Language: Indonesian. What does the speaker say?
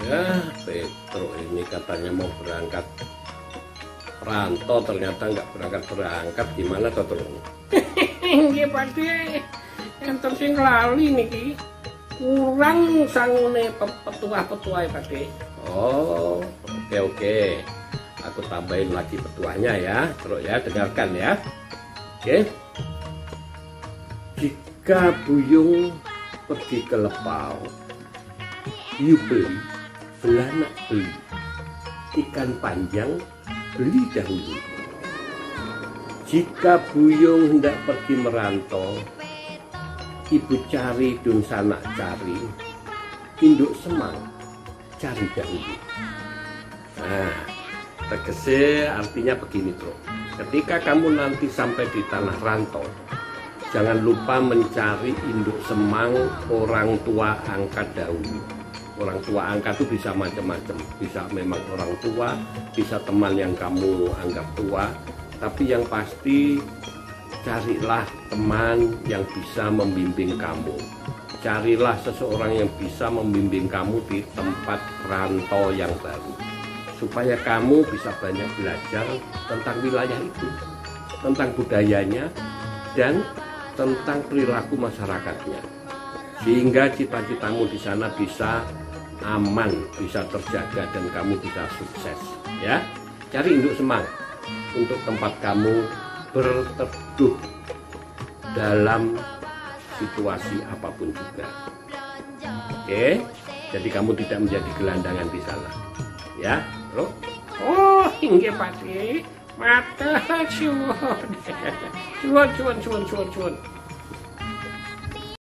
Ya, Petro ini katanya mau berangkat rantau, ternyata nggak berangkat. Gimana toh, Tro? Nggih, Pakde. Enten sing lali niki. Kurang sangune petuah-petuahe, Pakde. Oh, oke. Aku tambahin lagi petuahnya ya, Tro ya, dengarkan ya. Oke. Jika Buyung pergi ke Lepau, you beli, belanak beli, ikan panjang beli dahulu. Jika Buyung hendak pergi merantau, ibu cari dun sanak cari, induk semang cari dahulu. Nah, tegese artinya begini, Tro. Ketika kamu nanti sampai di tanah rantau, jangan lupa mencari induk semang orang tua angkat dahulu. Orang tua angkat itu bisa macam-macam, bisa memang orang tua, bisa teman yang kamu anggap tua, tapi yang pasti carilah teman yang bisa membimbing kamu. Carilah seseorang yang bisa membimbing kamu di tempat rantau yang baru, supaya kamu bisa banyak belajar tentang wilayah itu, tentang budayanya, dan tentang perilaku masyarakatnya, sehingga cita-citamu di sana bisa aman, bisa terjaga, dan kamu bisa sukses. Ya, cari induk semang untuk tempat kamu berteduh dalam situasi apapun juga. Oke, jadi kamu tidak menjadi gelandangan di sana. Ya, Bro. Oh, nggih, Pakde. Matur suwun. Suwun.